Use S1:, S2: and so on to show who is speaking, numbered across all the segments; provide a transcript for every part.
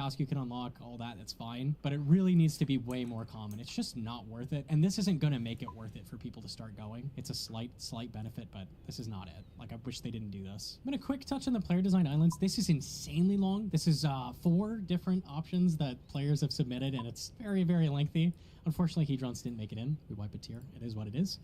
S1: task you can unlock, all that, that's fine. But it really needs to be way more common. It's just not worth it. And this isn't going to make it worth it for people to start going. It's a slight benefit, but this is not it. Like, I wish they didn't do this. I'm going to quick touch on the player design islands. This is insanely long. This is 4 different options that players have submitted, and it's very, very lengthy. Unfortunately, Hedrons didn't make it in. We wipe a tear. It is what it is.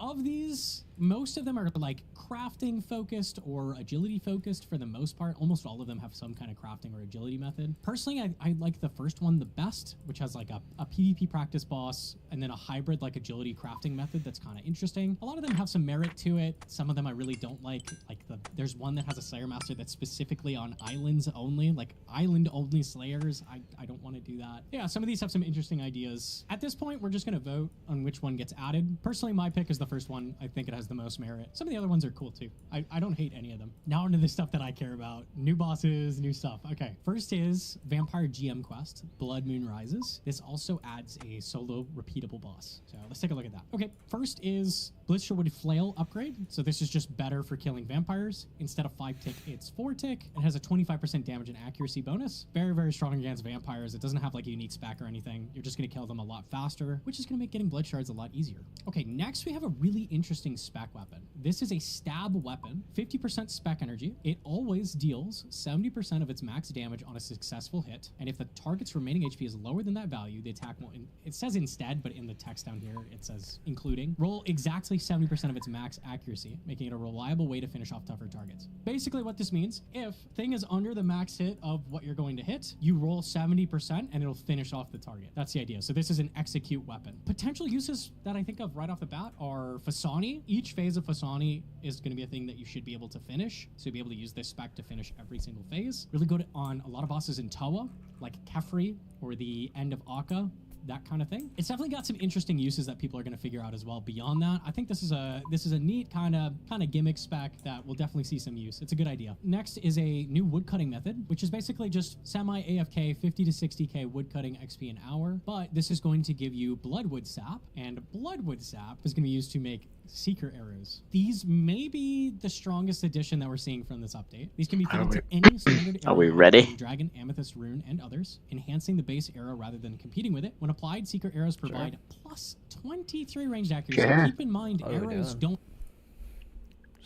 S1: Of these, most of them are like crafting focused or agility focused for the most part. Almost all of them have some kind of crafting or agility method. Personally, I like the first one the best, which has like a PvP practice boss and then a hybrid like agility crafting method that's kind of interesting. A lot of them have some merit to it. Some of them I really don't like. Like there's one that has a Slayer Master that's specifically on islands only, like island only Slayers. I don't want to do that. Yeah, some of these have some interesting ideas. At this point, we're just going to vote on which one gets added. Personally, my pick is the first one. I think it has the most merit. Some of the other ones are cool too. I don't hate any of them. Now into the stuff that I care about. New bosses, new stuff. Okay, first is Vampire GM Quest, Blood Moon Rises. This also adds a solo repeatable boss. So let's take a look at that. Okay, first is Blitzsherwood Flail upgrade. So this is just better for killing vampires. Instead of 5 tick, it's 4 tick. It has a 25% damage and accuracy bonus. Very, very strong against vampires. It doesn't have like a unique spec or anything. You're just going to kill them a lot faster, which is going to make getting blood shards a lot easier. Okay, next we have a really interesting spec weapon. This is a stab weapon, 50% spec energy. It always deals 70% of its max damage on a successful hit. And if the target's remaining HP is lower than that value, the attack will, it says instead, but in the text down here, it says including, roll exactly 70% of its max accuracy, making it a reliable way to finish off tougher targets. Basically what this means, if thing is under the max hit of what you're going to hit, you roll 70% and it'll finish off the target. That's the idea. So this is an execute weapon. Potential uses that I think of right off the bat are Fasani. Each phase of Fasani is going to be a thing that you should be able to finish. So you'll be able to use this spec to finish every single phase. Really good on a lot of bosses in Toa, like Kefri or the end of Akka, that kind of thing. It's definitely got some interesting uses that people are going to figure out as well. Beyond that, I think this is a neat kind of gimmick spec that will definitely see some use. It's a good idea. Next is a new woodcutting method, which is basically just semi AFK 50 to 60k woodcutting XP an hour. But this is going to give you Bloodwood Sap, and Bloodwood Sap is going to be used to make Seeker arrows. These may be the strongest addition that we're seeing from this update. These can be fitted to any standard arrow.
S2: Are we ready?
S1: Dragon, Amethyst, Rune, and others, enhancing the base arrow rather than competing with it. When applied, Seeker arrows provide plus 23 ranged accuracy. Keep in mind, arrows don't...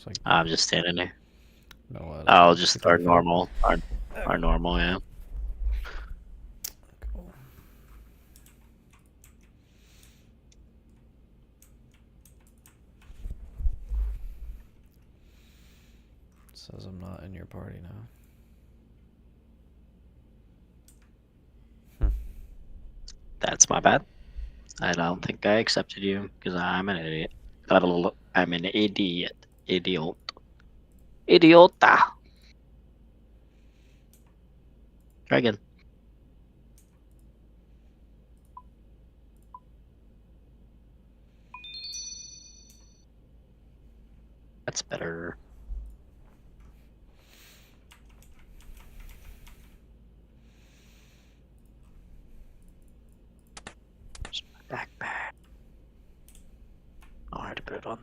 S3: Like,
S2: I'm just standing there.
S3: No,
S2: I'll just start normal. Our normal, yeah.
S3: Cool. Says I'm not in your party now.
S2: That's my bad. I don't think I accepted you because I'm an idiot. I'm an idiot. Idiot. Idiota. Try again. That's better. Where's my backpack? Oh, I had to put it on.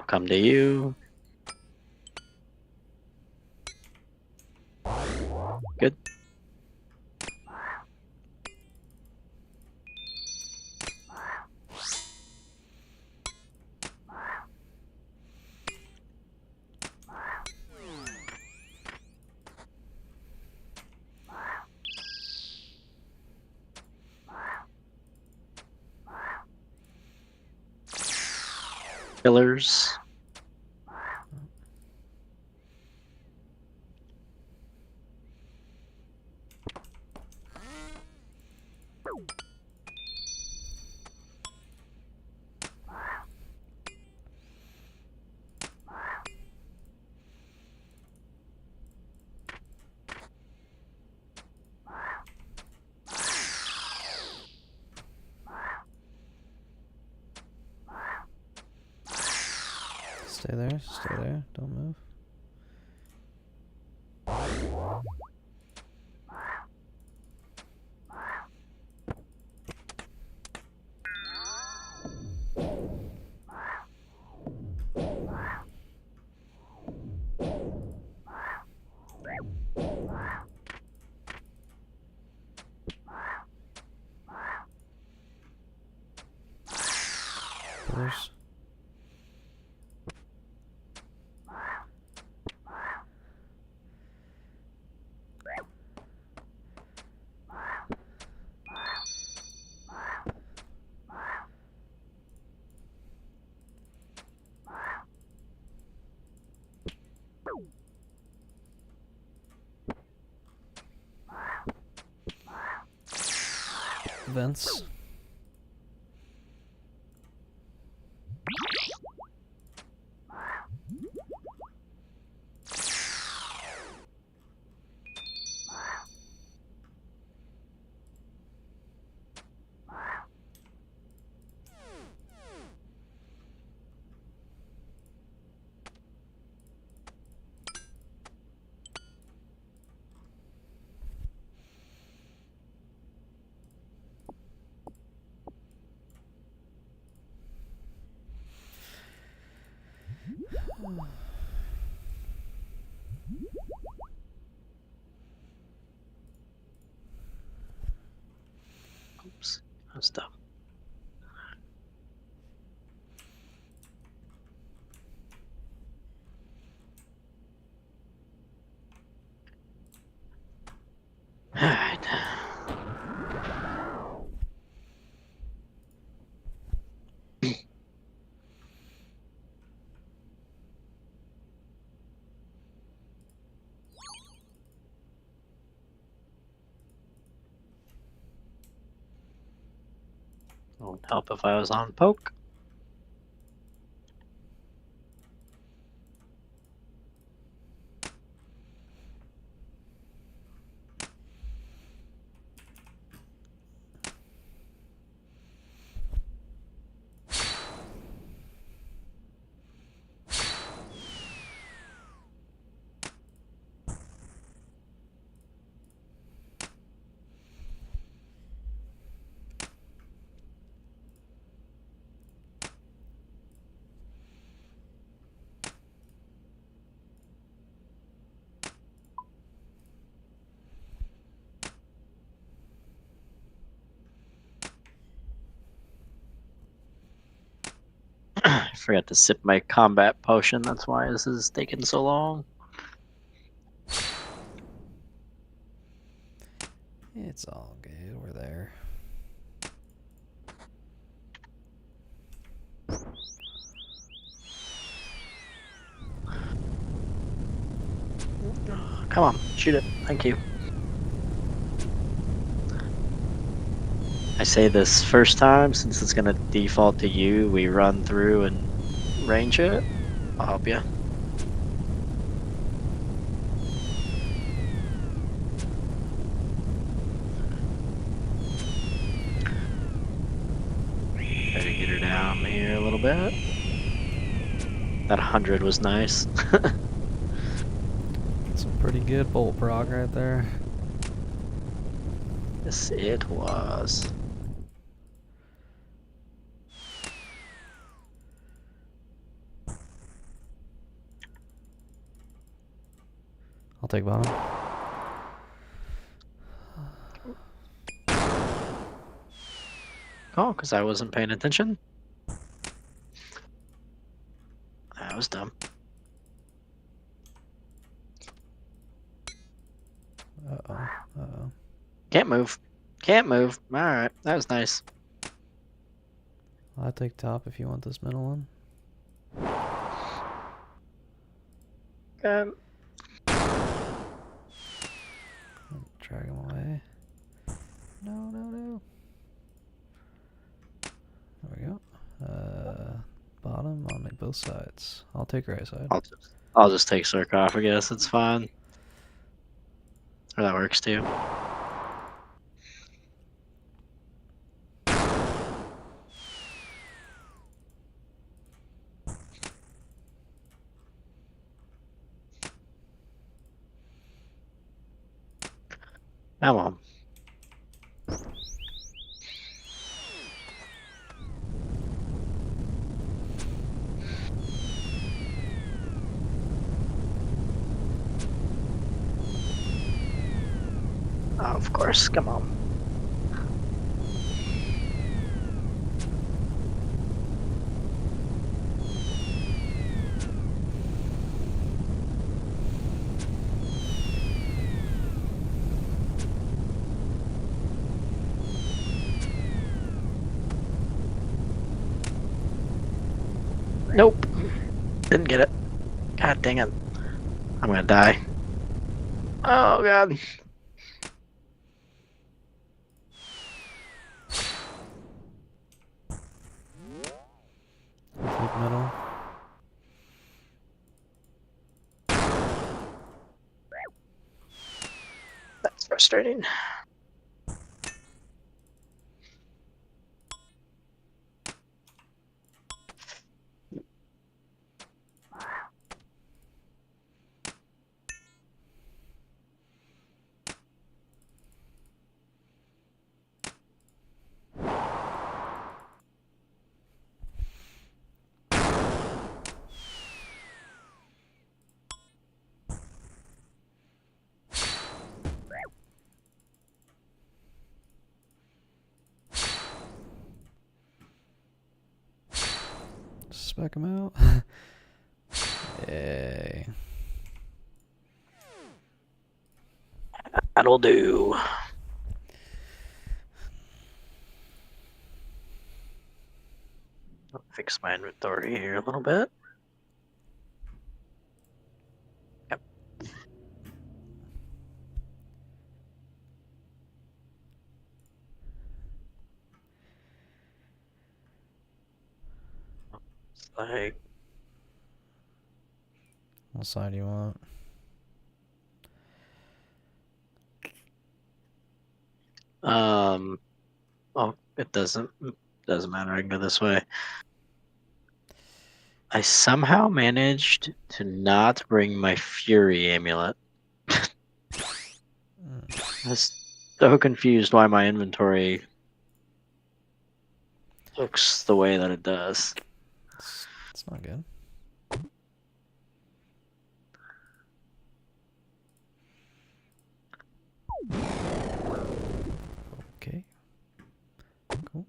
S2: Come to you. Good. Pillars.
S3: Stay there. Stay there. Don't move. Pillars. Vents.
S2: Oops, that's dumb. Alright. Won't help if I was on poke. I forgot to sip my combat potion, that's why this is taking so long.
S3: It's all good. We're there.
S2: Come on, shoot it. Thank you. I say this first time, since it's gonna default to you, we run through and range it. I'll help you. Try to get her down here a little bit. That 100 was nice.
S3: Some pretty good bolt prog right there.
S2: Yes, it was.
S3: I'll take bottom.
S2: Oh, because I wasn't paying attention. That was dumb.
S3: Uh-oh. Uh-oh.
S2: Can't move. Can't move. Alright, that was nice.
S3: I'll take top if you want this middle one. Drag him away. No, no, no. There we go. Bottom, I'll make both sides. I'll take right side.
S2: I'll just take sarcophagus, it's fine. Or that works too. Come on. Oh, of course, come on. Nope. Didn't get it. God dang it. I'm gonna die. Oh god.
S3: Flip middle.
S2: That's frustrating.
S3: Spec him out. Yay.
S2: That'll do. I'll fix my inventory here a little bit. Yep. It's like
S3: What side do you want?
S2: oh, it doesn't matter. I can go this way. I somehow managed to not bring my Fury amulet. I was so confused why my inventory looks the way that it does.
S3: It's not good. Okay. Cool.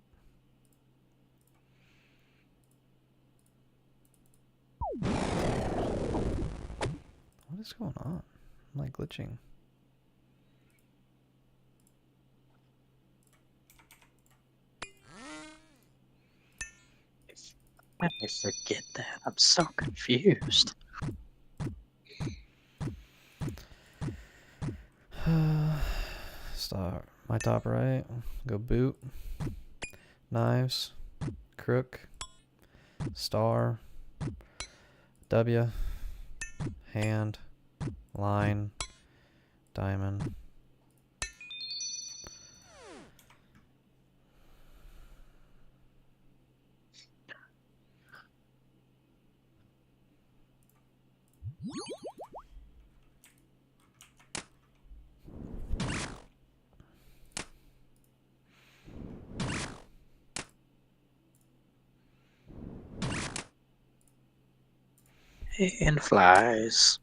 S3: What is going on? I'm like glitching.
S2: I forget that. I'm so confused.
S3: Start my top right. Go boot. Knives. Crook. Star. W. Hand. Line. Diamond.
S2: And flies.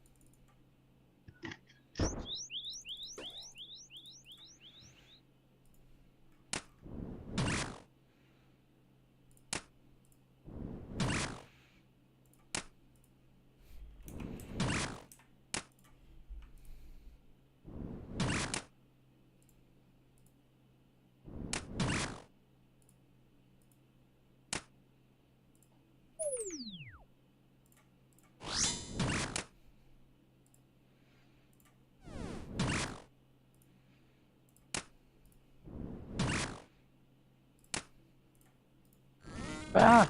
S2: Ah!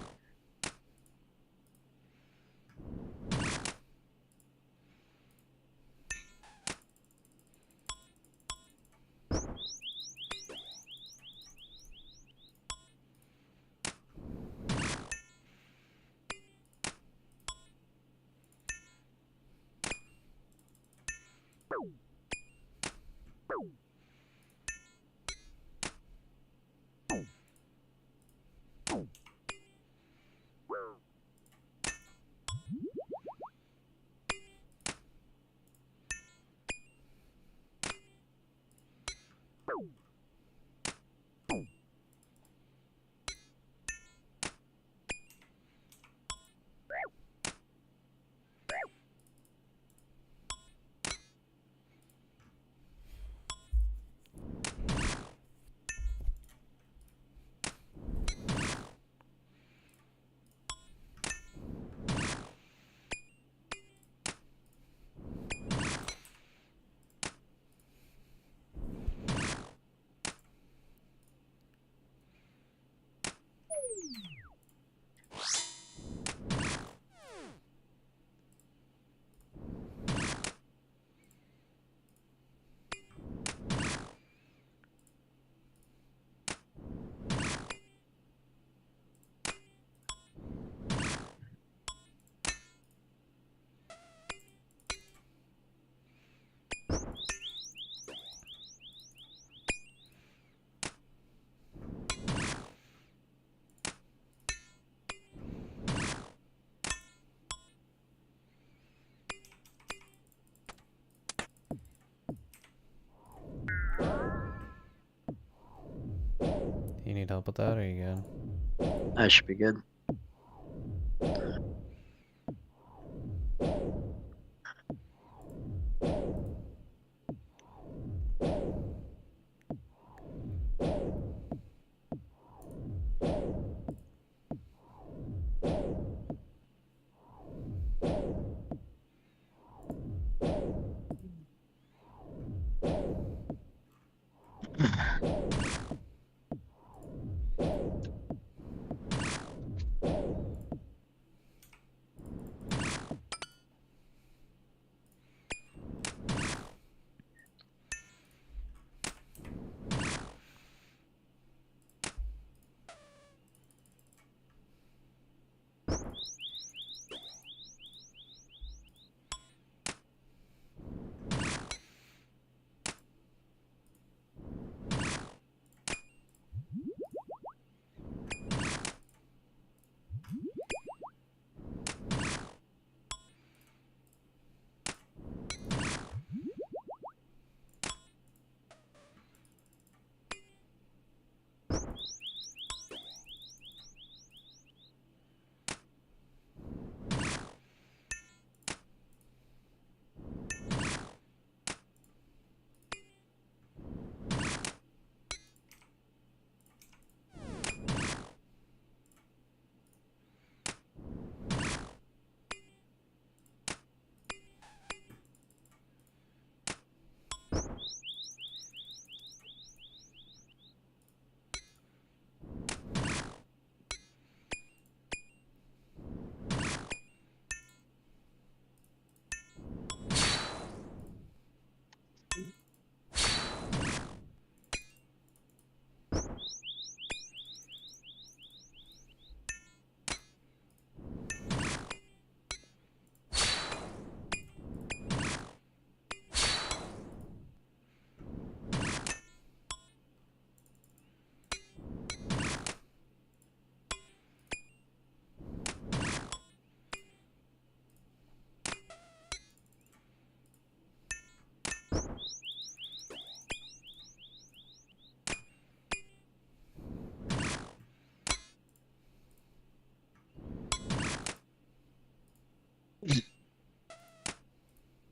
S3: need help with that, or are you good?
S2: I should be good.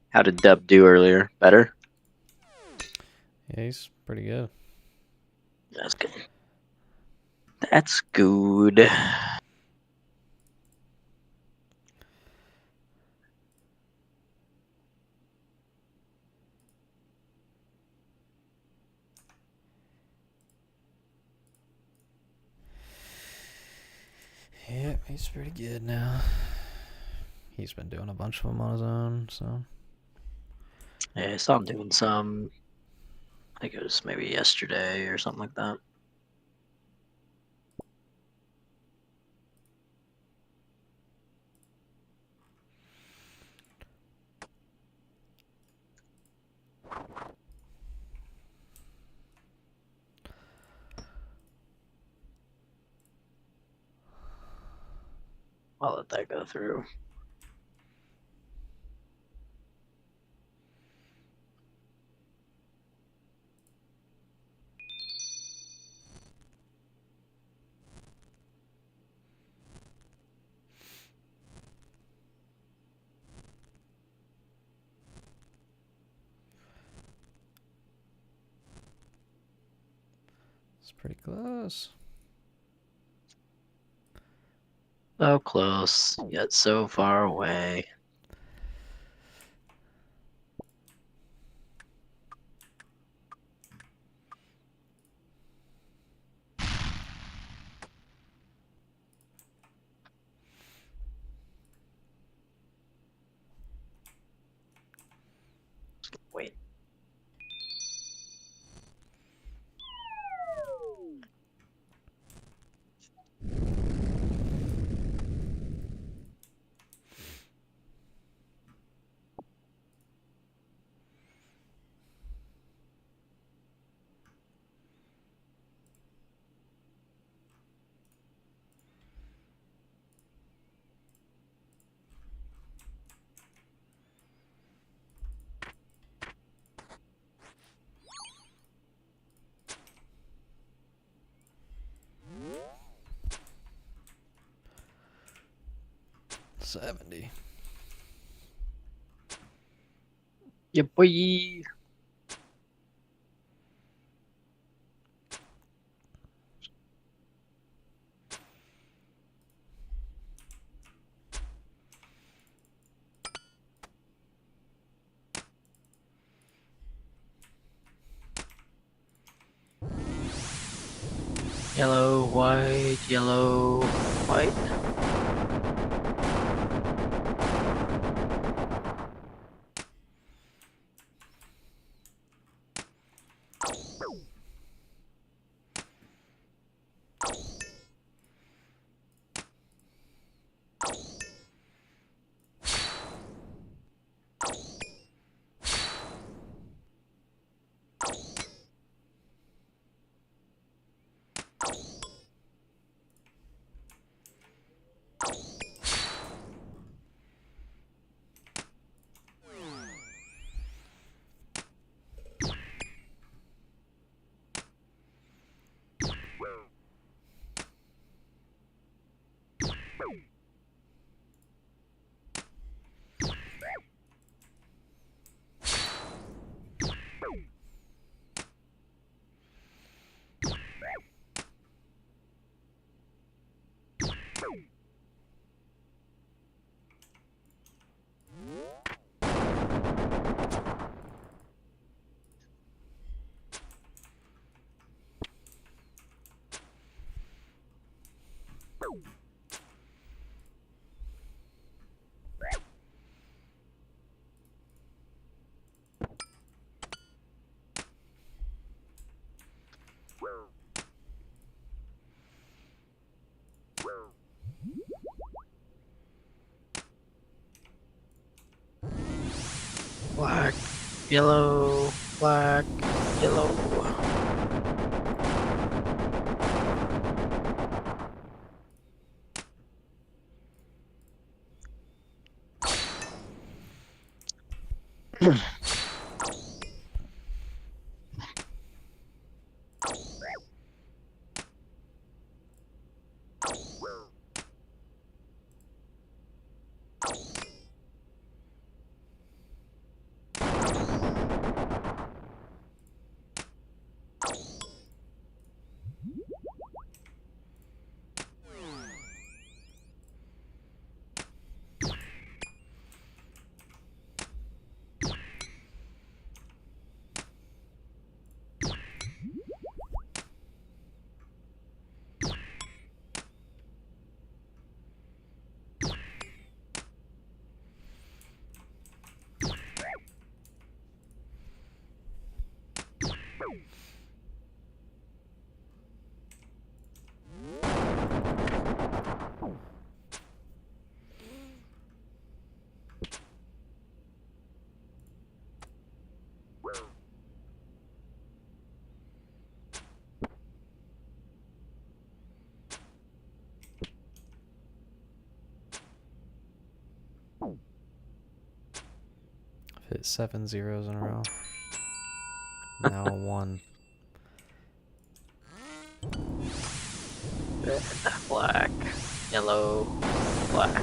S2: How did Dub do earlier? Better?
S3: Yeah, he's pretty good.
S2: That's good. That's good.
S3: Yeah, he's pretty good now. He's been doing a bunch of them on his own, so.
S2: Yeah, I saw him doing some. I think it was maybe yesterday or something like that. I'll let that go through.
S3: It's pretty close.
S2: So close, yet so far away. Wait.
S3: 70.
S2: Yeah, boy. Yellow, white, yellow, white. Black, yellow, black, yellow.
S3: I've hit 7 zeros in a row. Now a 1.
S2: Red, black, yellow, black.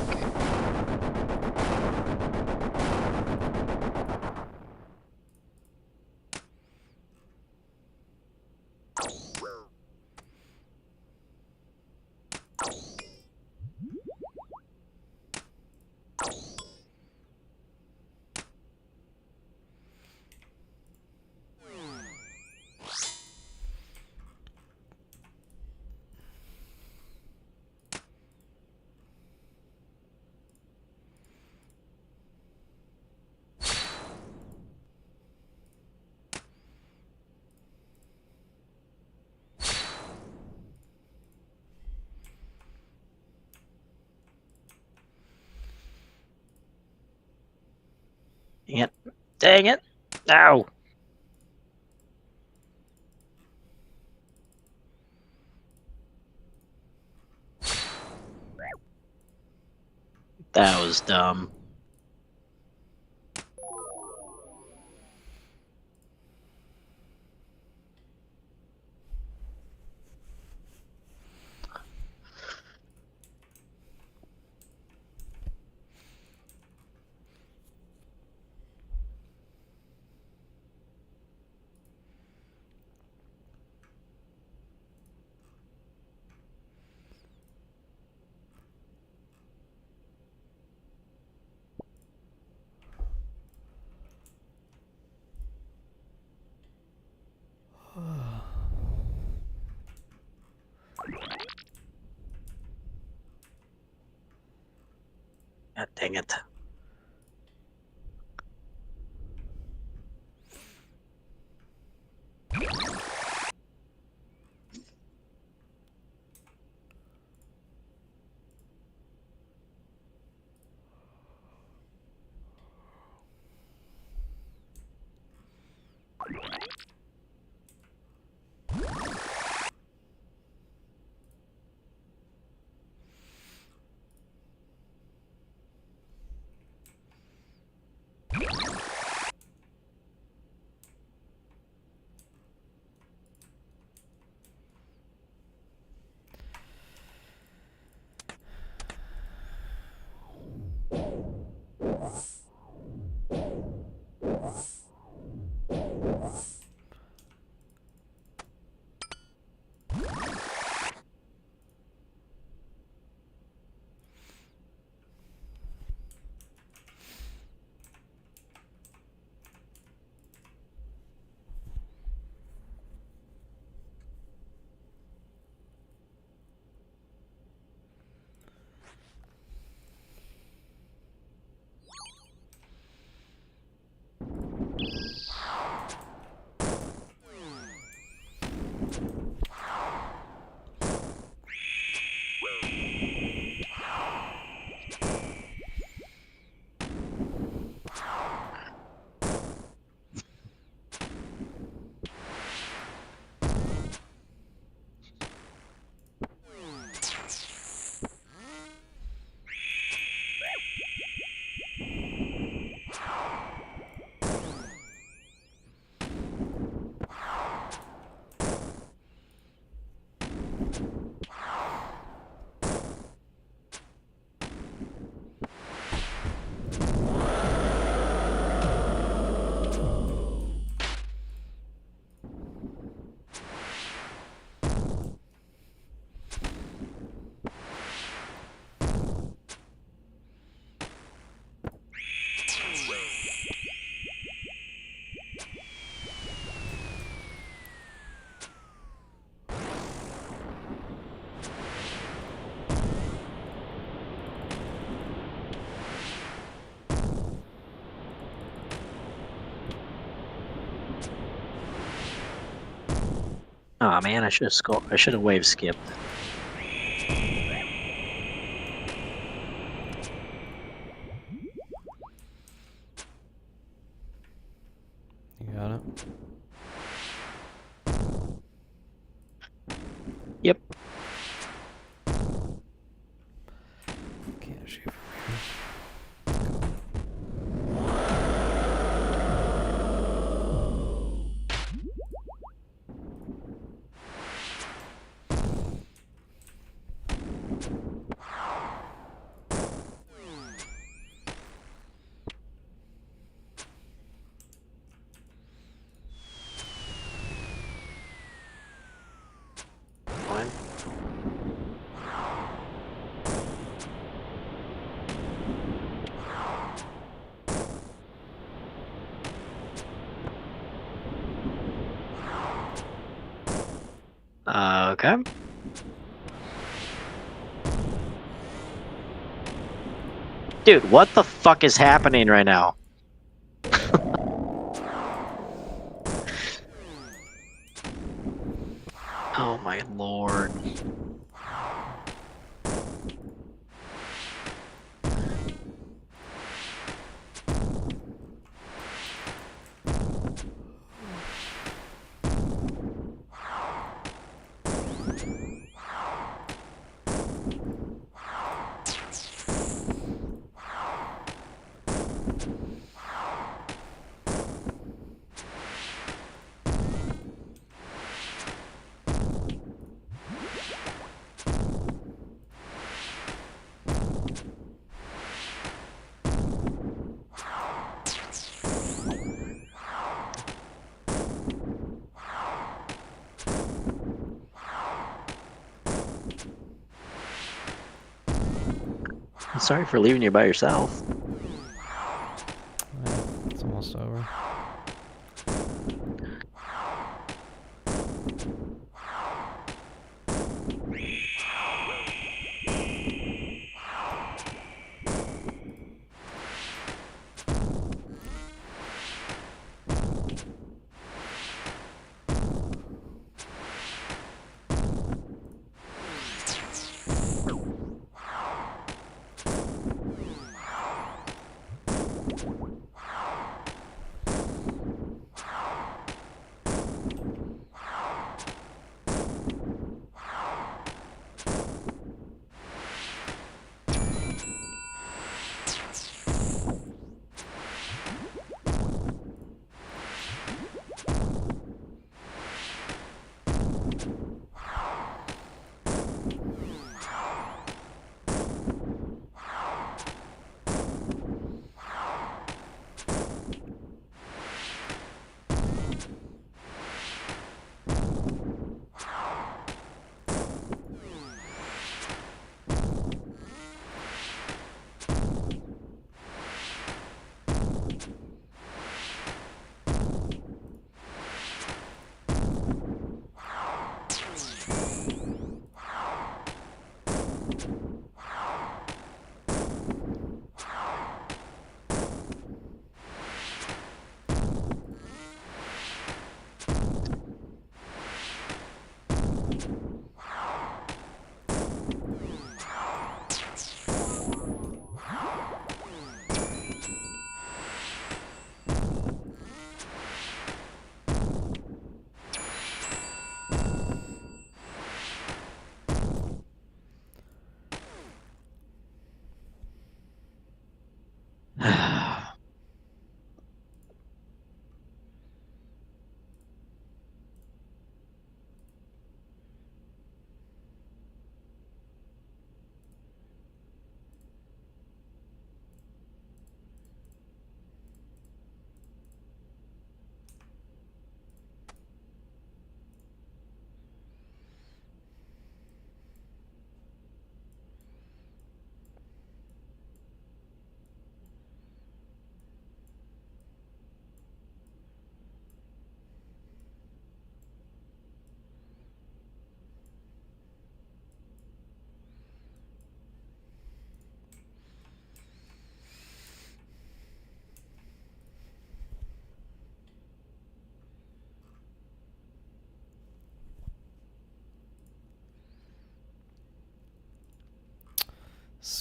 S2: Dang it. Dang it. Ow. That was dumb. God dang it. Oh man, I should have scored. I should have wave skipped.
S3: You got it?
S2: Yep.
S3: Can't shoot from
S2: One. Okay. Dude, what the fuck is happening right now? Oh my lord. I'm sorry for leaving you by yourself.
S3: Yeah, it's almost over.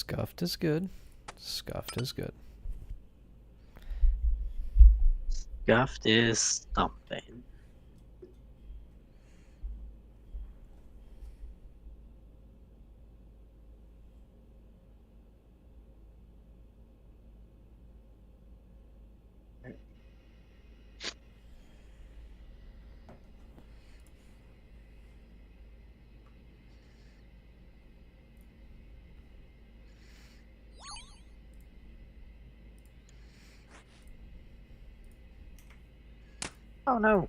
S3: Scuffed is good. Scuffed is good.
S2: Scuffed is something. Oh no.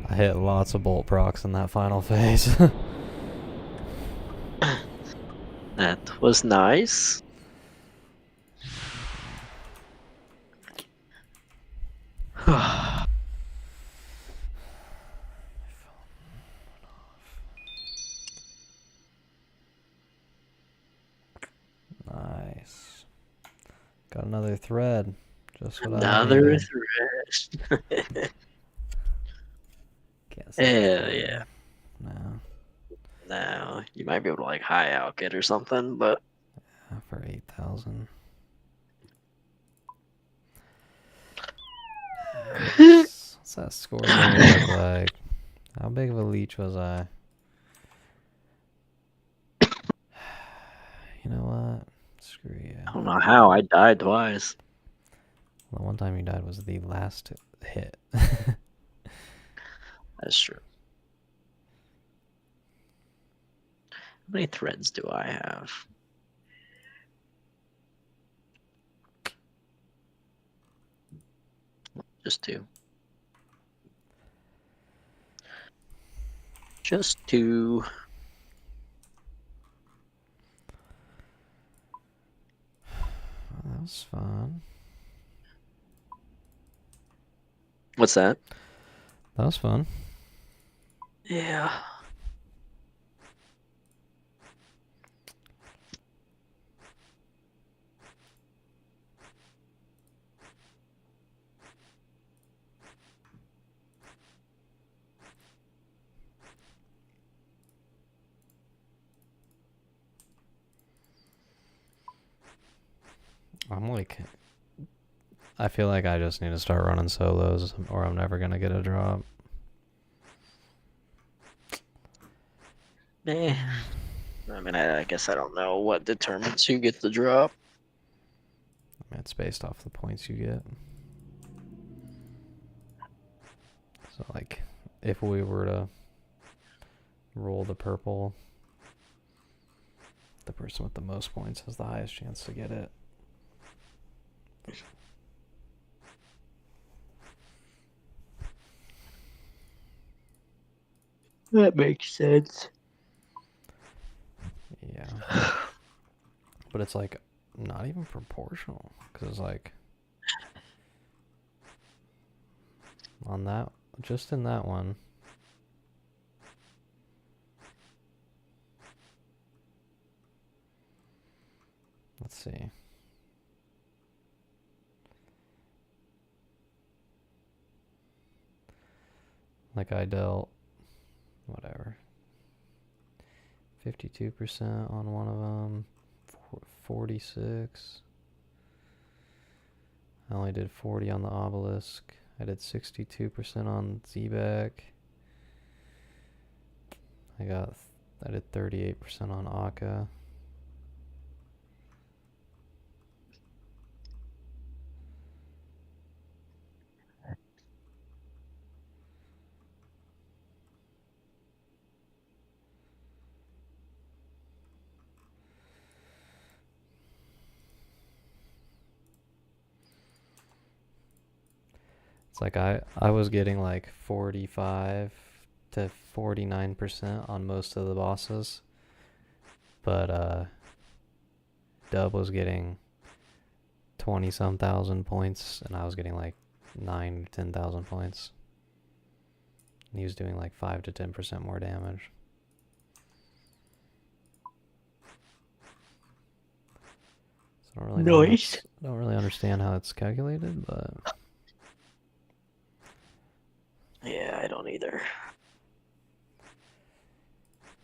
S3: I hit lots of bolt procs in that final phase.
S2: That was nice.
S3: Nice. Got another thread. Just what I
S2: Another
S3: needed.
S2: thresh.
S3: Can't say
S2: Hell
S3: that.
S2: yeah.
S3: No.
S2: No, you might be able to like high out it or something, but
S3: For 8,000. What's that score gonna look like? How big of a leech was I? You know what? Screw you.
S2: I don't know how I died twice.
S3: The one time you died was the last hit.
S2: That's true. How many threads do I have? Just two. Just two.
S3: Well, that was fun.
S2: What's that?
S3: That was fun.
S2: Yeah.
S3: I'm like, I feel like I just need to start running solos or I'm never going to get a drop.
S2: Eh. I mean, I guess I don't know what determines who gets the drop.
S3: I mean, it's based off the points you get. So, like, if we were to roll the purple, the person with the most points has the highest chance to get it.
S2: That makes sense.
S3: Yeah. But it's like not even proportional because like on that, just in that one, let's see. Like I dealt whatever 52% on one of them, 46. I only did 40 on the obelisk. I did 62% on Zebek. I did 38% on Akka. It's like I was getting like 45 to 49% on most of the bosses, but Dub was getting 20 some thousand points and I was getting like 9 to 10,000 points. And he was doing like 5 to 10% more damage. So I don't really know don't really understand how it's calculated, but
S2: Yeah, I don't either.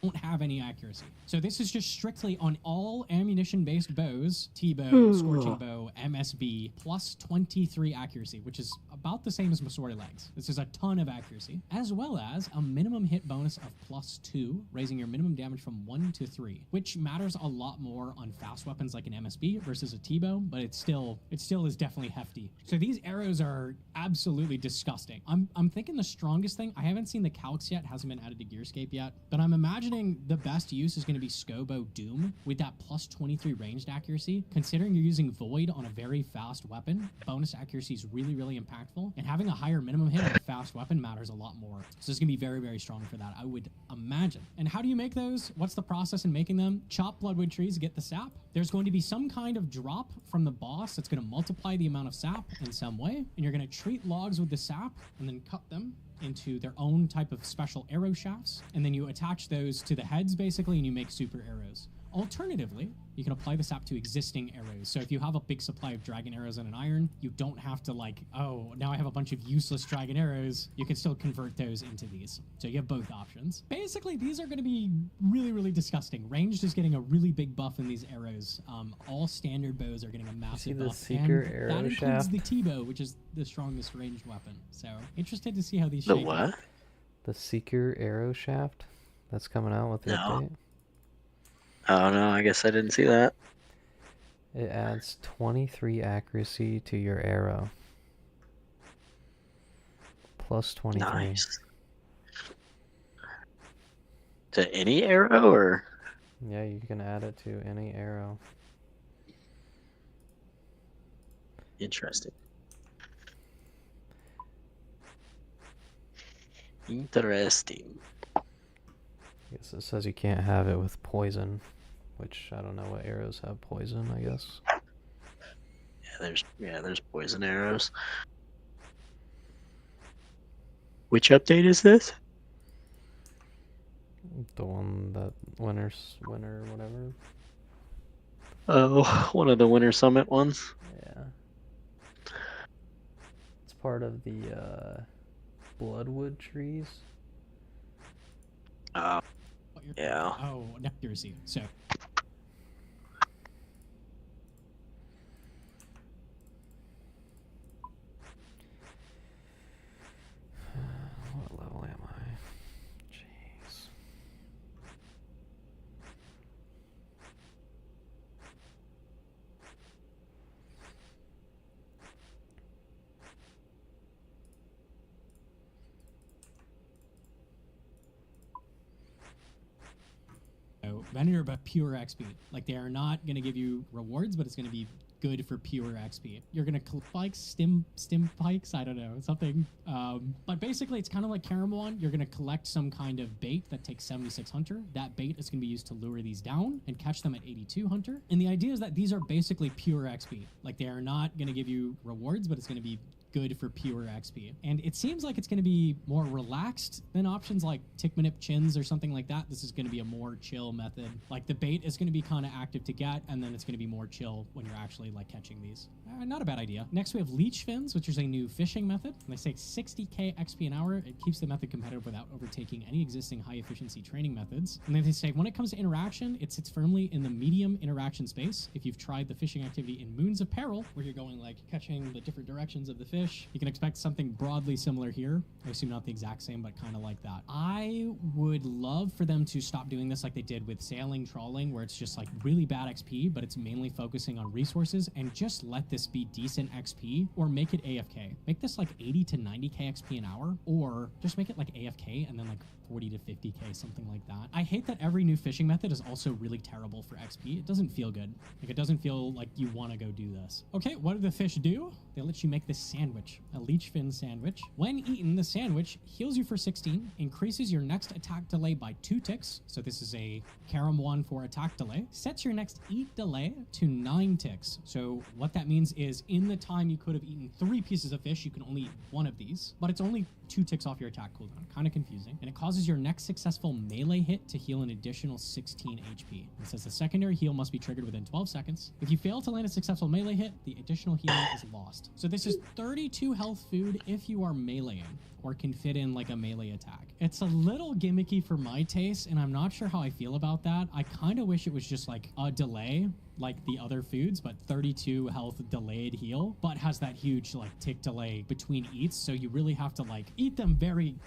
S1: Don't have any accuracy. So this is just strictly on all ammunition-based bows, T-bow, Scorching Bow, MSB, plus 23 accuracy, which is about the same as Masori Legs. This is a ton of accuracy, as well as a minimum hit bonus of +2, raising your minimum damage from 1 to 3, which matters a lot more on fast weapons like an MSB versus a T-bow, but it still is definitely hefty. So these arrows are absolutely disgusting. I'm thinking the strongest thing, I haven't seen the calcs yet, hasn't been added to Gearscape yet, but I'm imagining the best use is going to be Scobo Doom with that plus 23 ranged accuracy. Considering you're using Void on a very fast weapon, bonus accuracy is really, really impactful, and having a higher minimum hit on a fast weapon matters a lot more. So it's going to be very, very strong for that, I would imagine. And how do you make those? What's the process in making them? Chop bloodwood trees, get the sap. There's going to be some kind of drop from the boss that's going to multiply the amount of sap in some way, and you're going to treat logs with the sap and then cut them into their own type of special arrow shafts, and then you attach those to the heads basically, and you make super arrows. Alternatively, you can apply the sap to existing arrows. So if you have a big supply of dragon arrows and an iron, you don't have to like, oh, now I have a bunch of useless dragon arrows. You can still convert those into these. So you have both options. Basically, these are going to be really, really disgusting. Ranged is getting a really big buff in these arrows. All standard bows are getting a massive buff.
S3: Seeker
S1: and
S3: arrow
S1: that includes
S3: shaft?
S1: the T-bow, which is the strongest ranged weapon. So interested to see how these shape up.
S3: The Seeker arrow shaft that's coming out with the update.
S2: Oh no, I guess I didn't see that.
S3: It adds 23 accuracy to your arrow. Plus 23.
S2: Nice. To any arrow or?
S3: Yeah, you can add it to any arrow.
S2: Interesting. Interesting.
S3: I guess it says you can't have it with poison, which I don't know what arrows have poison, I guess.
S2: Yeah, there's poison arrows. Which update is this?
S3: The one that winter whatever.
S2: Oh, one of the Winter Summit ones.
S3: Yeah. It's part of the bloodwood trees.
S2: Yeah.
S1: Oh, accuracy. So
S3: What level am I? Jeez.
S1: Venator, but pure XP. Like, they are not going to give you rewards, but it's going to be good for pure XP. You're going to collect like stim pikes, I don't know, something. But basically, it's kind of like Karamwan. You're going to collect some kind of bait that takes 76 Hunter. That bait is going to be used to lure these down and catch them at 82 Hunter. And the idea is that these are basically pure XP. Like, they are not going to give you rewards, but it's going to be good for pure XP. And it seems like it's going to be more relaxed than options like Tickmanip Chins or something like that. This is going to be a more chill method. Like the bait is going to be kind of active to get, and then it's going to be more chill when you're actually like catching these. Not a bad idea. Next we have Leech Fins, which is a new fishing method. And they say 60k XP an hour. It keeps the method competitive without overtaking any existing high efficiency training methods. And then they say when it comes to interaction, it sits firmly in the medium interaction space. If you've tried the fishing activity in Moons of Peril, where you're going like catching the different directions of the fish, you can expect something broadly similar here. I assume not the exact same, but kind of like that. I would love for them to stop doing this like they did with sailing, trawling, where it's just like really bad XP, but it's mainly focusing on resources, and just let this be decent XP, or make it AFK. Make this like 80 to 90k XP an hour, or just make it like AFK and then like 40 to 50k, something like that. I hate that every new fishing method is also really terrible for XP. It doesn't feel good. Like it doesn't feel like you want to go do this. Okay, what do the fish do? They let you make this sandwich, a leech fin sandwich. When eaten, the sandwich heals you for 16, increases your next attack delay by 2 ticks. So this is a Karam 1 for attack delay. Sets your next eat delay to 9 ticks. So what that means is in the time you could have eaten 3 pieces of fish, you can only eat 1 of these, but it's only 2 ticks off your attack cooldown. Kind of confusing. And it causes your next successful melee hit to heal an additional 16 HP. It says the secondary heal must be triggered within 12 seconds. If you fail to land a successful melee hit, the additional healing is lost. So this is 32 health food if you are meleeing, or can fit in like a melee attack. It's a little gimmicky for my taste, and I'm not sure how I feel about that. I kind of wish it was just like a delay, like the other foods, but 32 health delayed heal, but has that huge like tick delay between eats. So you really have to like eat them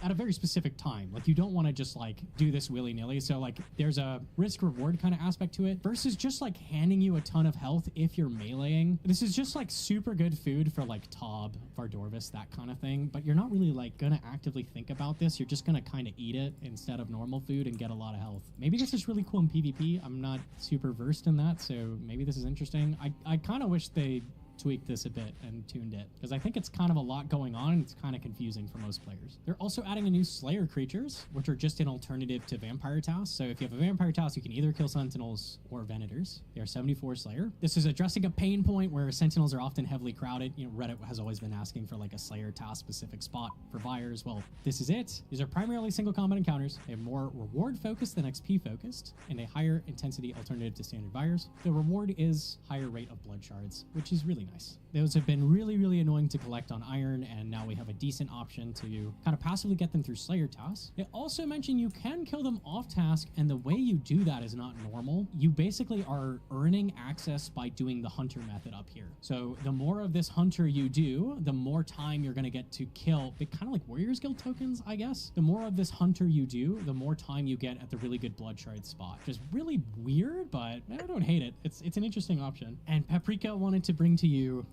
S1: at a very specific time. Like you don't want to just like do this willy-nilly. So like there's a risk reward kind of aspect to it versus just like handing you a ton of health if you're meleeing. This is just like super good food for like Tob, Vardorvis, that kind of thing. But you're not really like gonna actively think about this. You're just gonna kind of eat it instead of normal food and get a lot of health. Maybe this is really cool in PvP. I'm not super versed in that, so maybe this is interesting. I kind of wish they tweaked this a bit and tuned it, because I think it's kind of a lot going on and it's kind of confusing for most players. They're also adding a new Slayer creatures, which are just an alternative to Vampire Task. So if you have a Vampire Task, you can either kill Sentinels or Venators. They are 74 Slayer. This is addressing a pain point where Sentinels are often heavily crowded. You know, Reddit has always been asking for like a Slayer Task specific spot for buyers. Well, this is it. These are primarily single combat encounters. They have more reward focused than XP focused, and a higher intensity alternative to standard buyers. The reward is higher rate of blood shards, which is really nice. Those have been really, really annoying to collect on Iron, and now we have a decent option to kind of passively get them through Slayer tasks. They also mention you can kill them off task, and the way you do that is not normal. You basically are earning access by doing the Hunter method up here. So the more of this Hunter you do, the more time you're going to get to kill. They kind of like Warriors Guild tokens, I guess. The more of this Hunter you do, the more time you get at the really good blood shard spot. Which is really weird, but I don't hate it. It's an interesting option. And Paprika wanted to bring to you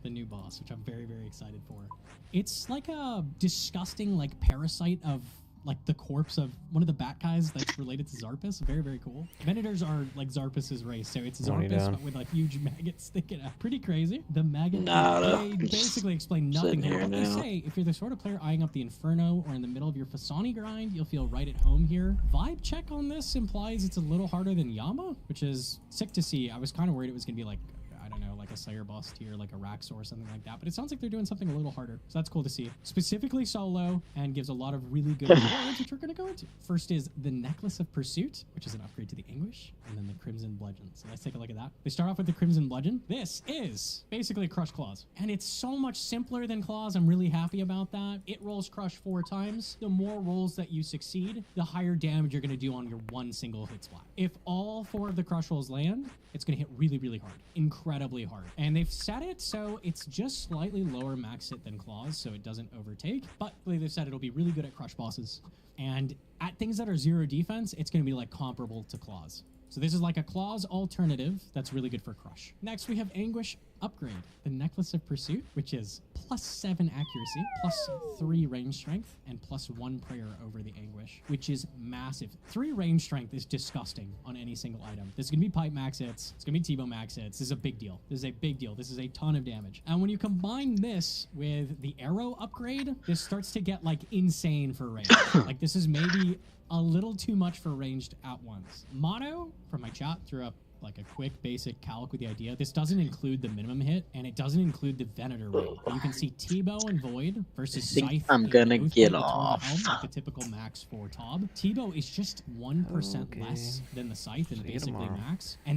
S1: the new boss, which I'm very, very excited for. It's like a disgusting like parasite of like the corpse of one of the bat guys that's related to Zarpus. Very, very cool. Venators are like Zarpus's race, so it's Zarpus but with like huge maggots sticking out. Pretty crazy. The maggot, they basically explain nothing here, but they say if you're the sort of player eyeing up the Inferno or in the middle of your Fasani grind, you'll feel right at home here. Vibe check on this implies it's a little harder than Yama, which is sick to see. I was kind of worried it was gonna be like, I don't know, like a Slayer boss tier, like a Raxor or something like that. But it sounds like they're doing something a little harder. So that's cool to see. Specifically solo, and gives a lot of really good rewards, which we're going to go into. First is the Necklace of Pursuit, which is an upgrade to the Anguish, and then the Crimson Bludgeon. So let's take a look at that. They start off with the Crimson Bludgeon. This is basically Crush Claws. And it's so much simpler than Claws. I'm really happy about that. It rolls Crush 4 times. The more rolls that you succeed, the higher damage you're going to do on your one single hit splat. If all 4 of the Crush rolls land, it's going to hit really, really hard. Incredibly hard. And they've set it so it's just slightly lower max hit than Claws, so it doesn't overtake. But they've said it'll be really good at Crush bosses. And at things that are 0 defense, it's going to be like comparable to Claws. So this is like a Claws alternative that's really good for Crush. Next, we have Anguish upgrade, the Necklace of Pursuit, which is +7 accuracy, +3 range strength, and +1 prayer over the Anguish, which is massive. 3 range strength is disgusting on any single item. This is going to be pipe max hits. It's going to be T-bow max hits. This is a big deal. This is a big deal. This is a ton of damage. And when you combine this with the arrow upgrade, this starts to get like insane for range. Like this is maybe a little too much for ranged at once. Mono, from my chat, threw up like a quick basic calc with the idea. This doesn't include the minimum hit, and it doesn't include the Venator rate. You can see T-Bow and Void versus
S2: I think
S1: Scythe.
S2: I'm
S1: and
S2: gonna
S1: Oathblade
S2: get
S1: with Torn to
S2: off.
S1: Helm, like the typical max for Tob. T-Bow is just 1%
S3: Okay.
S1: less than the Scythe and
S3: See you
S1: basically
S3: tomorrow.
S1: max. And